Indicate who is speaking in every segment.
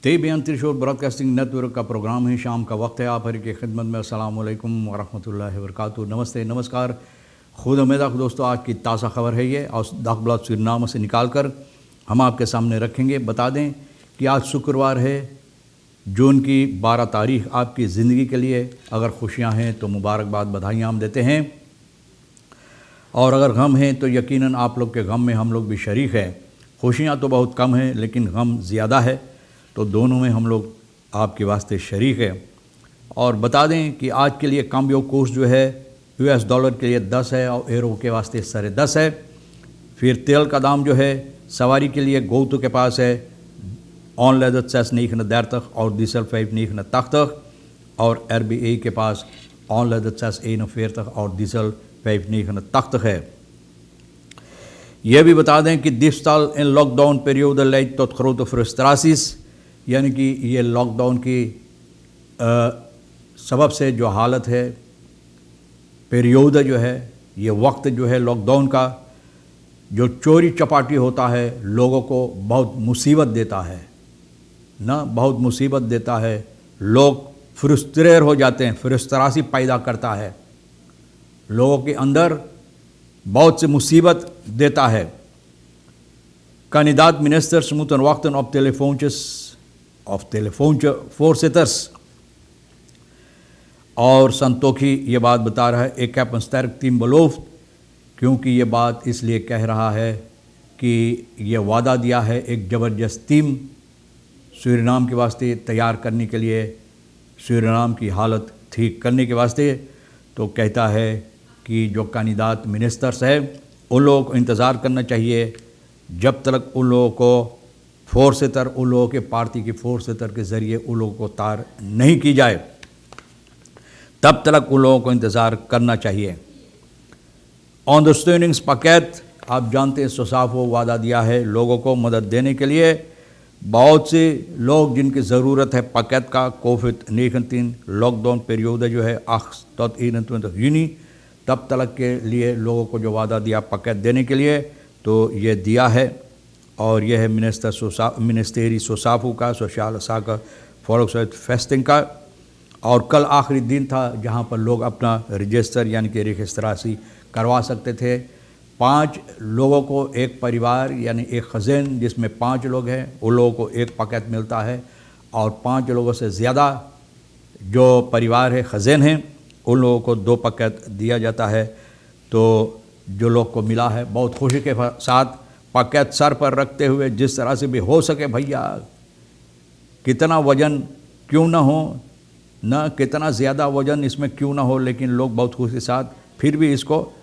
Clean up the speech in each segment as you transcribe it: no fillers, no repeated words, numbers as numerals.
Speaker 1: बेयान त्रिशूल broadcasting network का programme है। शाम का वक्त है। आप हर की खिदमत में अस्सलाम वालेकुम वरहमतुल्लाहि वबरकातुहू। नमस्ते, नमस्कार। खुद उम्मीद दोस्तों, आज की ताज़ा खबर है ये और दाखबलात सुरनामा से निकाल कर हम आपके सामने रखेंगे। बता दें कि आज शुक्रवार है, जून की 12 तारीख। आपकी ज़िंदगी के लिए अगर खुशियाँ हैं तो मुबारकबाद, बधाइयाँ हम देते हैं, और अगर गम हैं तो यकीनन आप लोग के गम में हम लोग भी शरीक हैं। खुशियाँ तो बहुत कम हैं लेकिन गम ज़्यादा है, तो दोनों में हम लोग आपके वास्ते शरीक है। और बता दें कि आज के लिए काम्बियो कोर्स जो है US डॉलर के लिए 10 है और यूरो के वास्ते 10.5 है। फिर तेल का दाम जो है सवारी के लिए गोतु के पास है ऑन लेदर 6.39 और डीजल 5.89, और RBA के पास ऑन लेदर 6.41 और डीजल 5.89 है। यह भी बता दें कि दिस साल in lockdown period let tot grote frustraties, यानी कि ये लॉकडाउन की सबब से जो हालत है, पीरियड जो है, ये वक्त जो है लॉकडाउन का, जो चोरी चपाटी होता है लोगों को बहुत मुसीबत देता है ना, बहुत मुसीबत देता है। लोग फ्रस्ट्रेट हो जाते हैं, फ्रस्ट्रासी पैदा करता है, लोगों के अंदर बहुत सी मुसीबत देता है। Kandidaat ministers moeten wachten op telefoonvoorzitters, और संतोखी ये बात बता रहा है, एक heb een sterk team beloofd, क्योंकि ये बात इसलिए कह रहा है कि ये वादा दिया है एक ज़बरदस्त टीम सूरीनाम के वास्ते तैयार करने के लिए, सूरीनाम की हालत ठीक करने के वास्ते। तो कहता है कि जो कैंडिडेट मिनिस्टर्स है उन लोगों को इंतज़ार करना चाहिए जब तक उन लोगों को फोर्सेतर, उन लोगों के पार्टी की फोर्सेतर के ज़रिए उन लोगों को तार नहीं की जाए, तब तक उन लोगों को इंतज़ार करना चाहिए। ondersteuningspakket, आप जानते हैं सोसाफो वादा दिया है लोगों को मदद देने के लिए। बहुत से लोग जिनकी ज़रूरत है पैकेट का, कोविड-19 लॉकडाउन पीरियड जो है 8 tot 21 juni तब तक के लिए लोगों को जो वादा दिया पैकेट देने के लिए, तो ये दिया है। और यह है मिनिस्टेरी सोसाफू का, सोशल साका फेस्टिंग का। और कल आखिरी दिन था जहाँ पर लोग अपना रजिस्टर यानी कि रजिस्ट्रेशन करवा सकते थे। 5 लोगों को एक परिवार यानी एक खज़ान जिसमें 5 लोग हैं, उन लोगों को एक पैकेट मिलता है, और 5 लोगों से ज़्यादा जो परिवार है, खज़ान हैं, उन लोगों को 2 पैकेट दिया जाता है। तो जो लोग को मिला है बहुत खुशी के साथ पैकेट सर पर रखते हुए, जिस तरह से भी हो सके भैया, कितना वज़न क्यों ना हो ना, कितना ज़्यादा वज़न इसमें क्यों ना हो, लेकिन लोग बहुत खुशी के साथ फिर भी इसको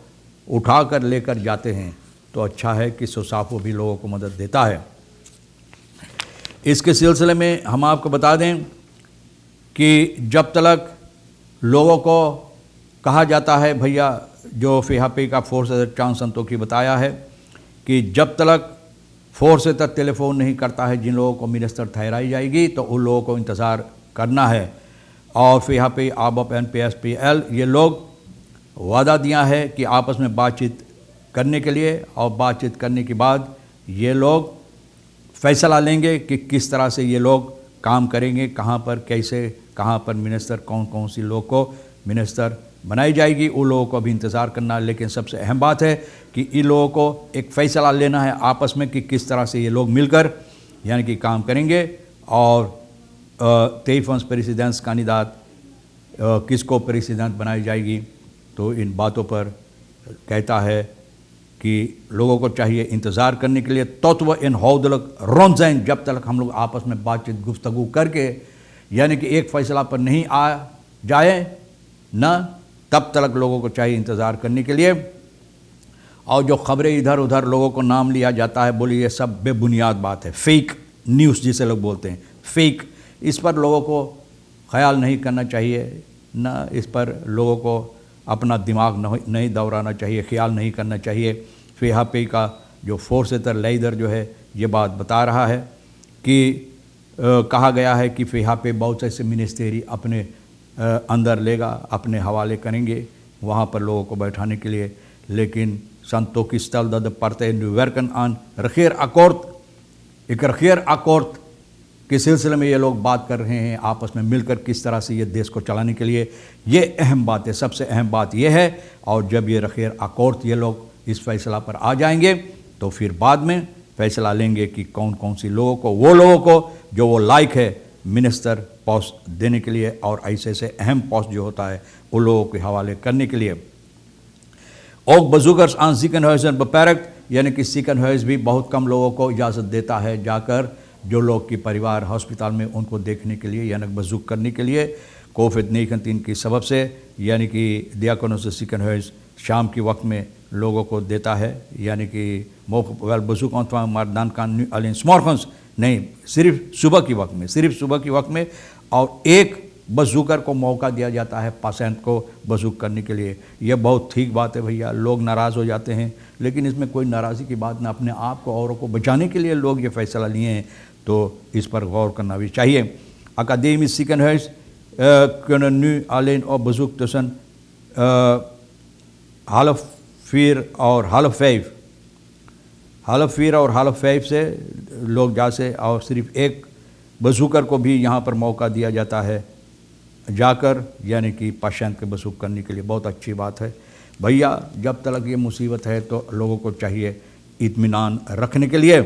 Speaker 1: उठा कर लेकर जाते हैं। तो अच्छा है कि सोसाफो भी लोगों को मदद देता है। इसके सिलसिले में हम आपको बता दें कि जब तक लोगों को कहा जाता है, भैया जो FHP का फोर्सेटर चांद संतोखी बताया है कि जब तक फोर्सेटर टेलीफोन नहीं करता है जिन लोगों को मिनिस्टर ठहराई जाएगी, तो उन लोगों को इंतज़ार करना है। और FHP, ABOP, NPSPL ये लोग वादा दिया है कि आपस में बातचीत करने के लिए, और बातचीत करने के बाद ये लोग फैसला लेंगे कि किस तरह से ये लोग काम करेंगे, कहाँ पर कैसे, कहाँ पर मिनिस्टर, कौन कौन सी लोग को मिनिस्टर बनाई जाएगी, उन लोगों को भी इंतज़ार करना। लेकिन सबसे अहम बात है कि इन लोगों को एक फ़ैसला लेना है आपस में कि किस तरह से ये लोग मिलकर यानी कि काम करेंगे, और 23 प्रेसिडेंट्स कैंडिडेट किसको प्रेसिडेंट बनाई जाएगी। तो इन बातों पर कहता है कि लोगों को चाहिए इंतज़ार करने के लिए। तत्व इन हौदलक रोंज़ैन, जब तक हम लोग आपस में बातचीत गुफ्तगू करके यानी कि एक फ़ैसला पर नहीं आ जाए ना, तब तक लोगों को चाहिए इंतज़ार करने के लिए। और जो ख़बरें इधर उधर लोगों को नाम लिया जाता है, बोलिए सब बेबुनियाद बात है, फेक न्यूज़ जिसे लोग बोलते हैं, फेक, इस पर लोगों को ख्याल नहीं करना चाहिए ना, इस पर लोगों को अपना दिमाग नहीं दौड़ाना चाहिए, ख्याल नहीं करना चाहिए। FHP का जो फोर्सेटर लीडर जो है ये बात बता रहा है कि कहा गया है कि FHP बहुत से मिनिस्टेरी अपने अंदर लेगा, अपने हवाले करेंगे वहाँ पर लोगों को बैठाने के लिए। लेकिन Santokhi stelde de partij nu werken aan regeerakkoord. Ik regeerakkoord کے سلسلے میں یہ لوگ بات کر رہے ہیں آپس میں مل کر کس طرح سے یہ دیش کو چلانے کے لیے. یہ اہم بات ہے. سب سے اہم بات یہ ہے. اور جب یہ رخیر اکورڈ یہ لوگ اس فیصلہ پر آ جائیں گے تو پھر بعد میں فیصلہ لیں گے کہ کون کون سی لوگوں کو، وہ لوگوں کو جو وہ لائق ہے منسٹر پوسٹ دینے کے لیے اور ایسے سے اہم پوسٹ جو ہوتا ہے ان لوگوں کے حوالے کرنے کے لیے. اوک بزرگرز آن سیکن ہائزن بپیرک، یعنی کہ سیکن ہائز بھی بہت کم لوگوں کو اجازت دیتا ہے جا کر جو لوگ کی پریوار ہسپتال میں ان کو دیکھنے کے لیے یعنی بزرگ کرنے کے لیے کووڈ-19 کی سبب سے، یعنی کہ دیاکونوس سیکن ہائز شام کے وقت میں لوگوں کو دیتا ہے، یعنی کہ بزرگ انتوا مردان کان الین سمارکنس نہیں، صرف صبح کے وقت میں اور ایک بزوگر کو موقع دیا جاتا ہے پیشنٹ کو بزرگ کرنے کے لیے. یہ بہت ٹھیک بات ہے بھیا. لوگ ناراض ہو جاتے ہیں لیکن اس میں کوئی ناراضی کی بات نہ، اپنے آپ کو اوروں کو بچانے کے لیے لوگ یہ فیصلہ لیے ہیں تو اس پر غور کرنا بھی چاہیے. اکادیمیsch ziekenhuis kunnen nu alleen op bezoek tussen 4:30 اور 4:30. 4:30 اور 5:30 سے لوگ جا سے، اور صرف ایک بزوگر کو بھی یہاں پر موقع دیا جاتا ہے جا کر یعنی کہ پیشنٹ کے بزرگ کرنے کے لیے. بہت اچھی بات ہے بھیا. جب تک یہ مصیبت ہے تو لوگوں کو چاہیے اطمینان رکھنے کے لیے.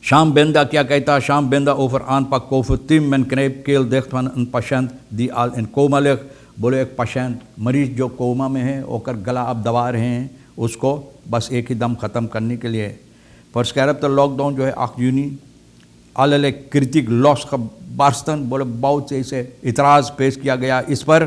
Speaker 1: شام بیندا کیا کہتا ہے؟ شام بیندا اوور آن پاک کوفتیم مین کنیپ کیل دیکھت ون ان پیشنٹ دی آل ان کوما لکھ. بولے ایک پیشنٹ مریض جو کوما میں ہے او کر گلا آپ دبا رہے ہیں اس کو بس ایک ہی دم ختم کرنے کے لیے. فرسکیرب تو لاک ڈاؤن جو ہے 8 جونی آلے کرتک لاس کا بارستن، بولے بہت سے اسے اعتراض پیش کیا گیا اس پر.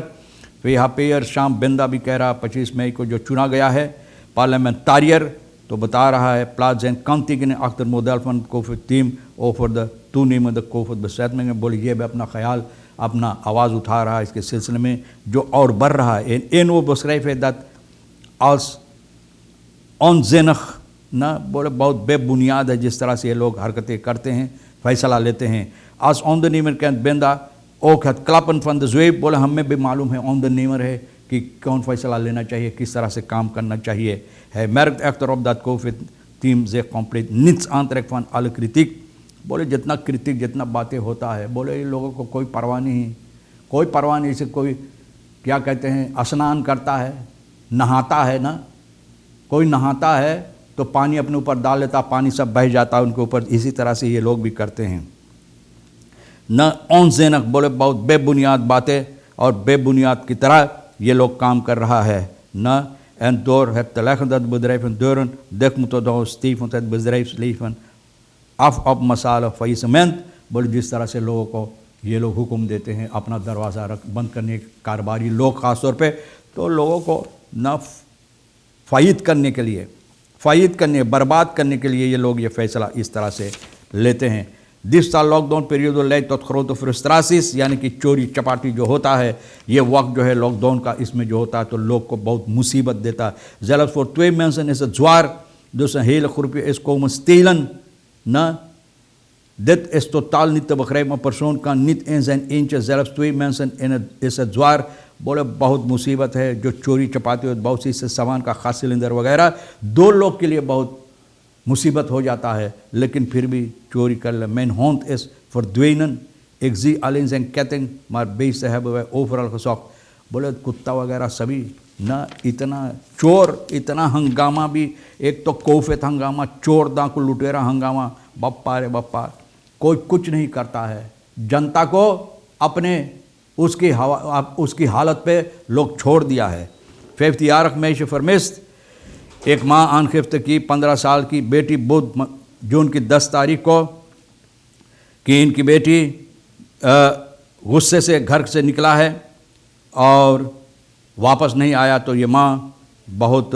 Speaker 1: یہاں پیئر شام بیندا بھی کہہ رہا 25 مئی کو جو چنا گیا ہے پارلیمنٹاریر تو بتا رہا ہے پلازین کانتیگن اختر مودل فن کوفڈ ٹیم اوفر دا تو نیم دا کوفڈ بسیت میں. بولے یہ بھی اپنا خیال اپنا آواز اٹھا رہا ہے اس کے سلسلے میں جو اور بڑھ رہا ہے. این وہ بسریف ہے دت آلس آن زینخ نہ، بولے بہت بے بنیاد ہے جس طرح سے یہ لوگ حرکتیں کرتے ہیں، فیصلہ لیتے ہیں. آج آن دا نیمر کینٹ بیندا اوک ہے کلاپن فن دا زویب. بولے ہمیں بھی معلوم ہے آن دا نیمر ہے کہ کون فیصلہ لینا چاہیے، کس طرح سے کام کرنا چاہیے ہے. میرک actor of that Covid team زے کمپلیٹ نٹس آنترک فن ال کرتک. بولے جتنا کرتک جتنا باتیں ہوتا ہے بولے یہ لوگوں کو کوئی پرواہ نہیں، کوئی پرواہ نہیں. سے کوئی کیا کہتے ہیں اسنان کرتا ہے، نہاتا ہے نا، کوئی نہاتا ہے تو پانی اپنے اوپر ڈال لیتا، پانی سب بہہ جاتا ہے ان کے اوپر. اسی طرح سے یہ لوگ بھی کرتے ہیں. نہ اون زینک، بولے بہت بے بنیاد باتیں اور بے بنیاد کی طرح یہ لوگ کام کر رہا ہے. نہ en door het te leggen dat bedrijven deuren dicht moeten houden, stevend het bedrijfsleven af op massale faillissement. بولے جس طرح سے لوگوں کو یہ لوگ حکم دیتے ہیں اپنا دروازہ بند کرنے، کاروباری لوگ خاص طور پہ تو لوگوں کو نہ فائد کرنے کے لیے، برباد کرنے کے لیے یہ لوگ یہ فیصلہ اس طرح سے لیتے ہیں. دس سال لاک ڈاؤن پیریڈ لیٹ تو خروط فرسٹراسس، یعنی کہ چوری چپاٹی جو ہوتا ہے یہ وقت جو ہے لاک ڈاؤن کا اس میں جو ہوتا ہے تو لوگ کو بہت مصیبت دیتا ہے. زیلف فور ٹوئی مینسن اس زوار دوسرا ہیل خرپی اس کو مستیلن نہ dit is totaal niet te begrijpen. Een persoon kan niet in zijn eentje, zelfs 2 mensen in het is het zwaar. بولے بہت مصیبت ہے جو چوری چپاتی ہوتے بہت سی سے سامان کا خاص سلنڈر وغیرہ 2 لوگ کے لیے بہت مصیبت ہو جاتا ہے لیکن پھر بھی چوری کر لے. مین ہونٹ اس فردوینن ایک زی الینزن کہتنگ مار بیس صاحب ہے اوورال خسوق. بولے کتا وغیرہ سبھی نہ اتنا چور اتنا ہنگامہ بھی، ایک تو کوفت ہنگامہ، چور داں کو لٹیرا ہنگامہ، بپا رے بپا کوئی کچھ نہیں کرتا ہے. جنتا کو اپنے اس کی حالت پہ لوگ چھوڑ دیا ہے. 5 یارک میں فرمست ایک ماں آن خفت کی 15 سال کی بیٹی بدھ جون کی 10 تاریخ کو کہ ان کی بیٹی غصے سے گھر سے نکلا ہے اور واپس نہیں آیا تو یہ ماں بہت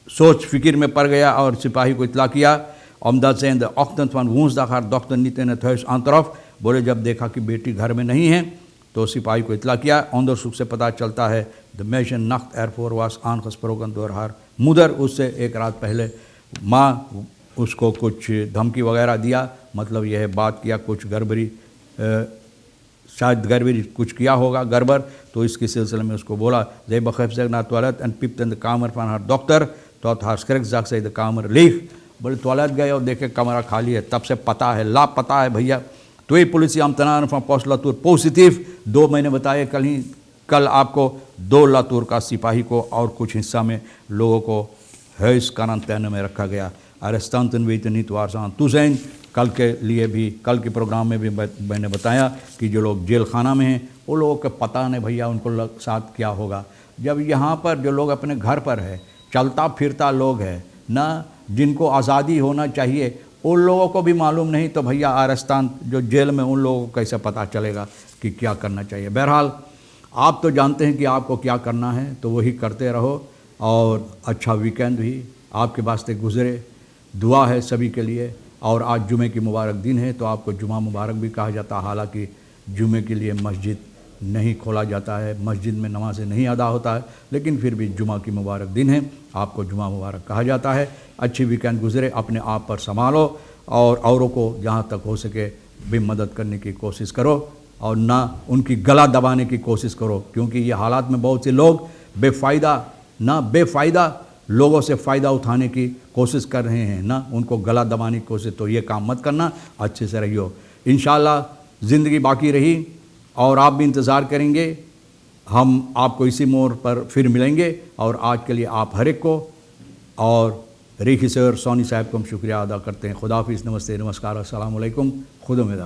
Speaker 1: سوچ فکر میں پڑ گیا اور سپاہی کو اطلاع کیا. omdat zij in de ochtend van woensdag haar dochter niet in het huis aantrof. بولے جب دیکھا کہ بیٹی گھر میں نہیں ہے تو سپاہی کو اطلاع کیا. onderzoek سے پتہ چلتا ہے the meisje nacht ervoor was aangesproken door haar moeder. اس سے ایک رات پہلے ماں اس کو کچھ دھمکی وغیرہ دیا، مطلب یہ ہے بات کیا کچھ گڑبڑی، شاید گڑبڑی کچھ کیا ہوگا گڑبڑ، تو اس کے سلسلے میں اس کو بولا zij begaf zich naar toilet en piepte in de kamer van haar dochter tot haar schrik zag zij de kamer leeg. بولے ٹوائلٹ گئے اور دیکھے کمرہ خالی ہے. تب سے پتہ ہے لاپتہ ہے بھیا Twee politieambtenaren van post Latour positief, 2 मैंने बताया कल आपको 2 लातूर का सिपाही को और कुछ हिस्सा में लोगों को हेस क्वारंटाइन में रखा गया. Arrestanten weten niet waar ze aan toe zijn. कल के लिए भी, कल के प्रोग्राम में भी मैंने बताया कि जो लोग जेल खाना में हैं वो लोगों को पता नहीं भैया उनको साथ क्या होगा. जब यहाँ पर जो लोग अपने घर पर है, चलता फिरता लोग है ना, जिनको आज़ादी होना चाहिए, उन लोगों को भी मालूम नहीं तो भैया आरस्तान जो जेल में उन लोगों को कैसे पता चलेगा कि क्या करना चाहिए. बहरहाल आप तो जानते हैं कि आपको क्या करना है, तो वही करते रहो और अच्छा वीकेंड भी आपके वास्ते गुजरे. दुआ है सभी के लिए. और आज जुमे की मुबारक दिन है तो आपको जुमा मुबारक भी कहा जाता है. हालांकि जुमे के लिए मस्जिद नहीं खोला जाता है, मस्जिद में नमाज़ें नहीं अदा होता है, लेकिन फिर भी जुमा की मुबारक दिन है, आपको जुमा मुबारक कहा जाता है. अच्छी वीकेंड गुजरे. अपने आप पर संभालो और औरों को जहाँ तक हो सके भी मदद करने की कोशिश करो और ना उनकी गला दबाने की कोशिश करो, क्योंकि ये हालात में बहुत से लोग बेफ़ायदा लोगों से फ़ायदा उठाने की कोशिश कर रहे हैं ना, उनको गला दबाने की कोशिश. तो ये काम मत करना, अच्छे से रहियो. इंशाअल्लाह ज़िंदगी बाकी रही और आप भी इंतज़ार करेंगे. हम आपको इसी मोड़ पर फिर मिलेंगे. और आज के लिए आप हर एक को और रेखी सर सोनी साहब को हम शुक्रिया अदा करते हैं. खुदा हाफिज़. नमस्ते, नमस्कार, अस्सलाम वालेकुम. खुदा में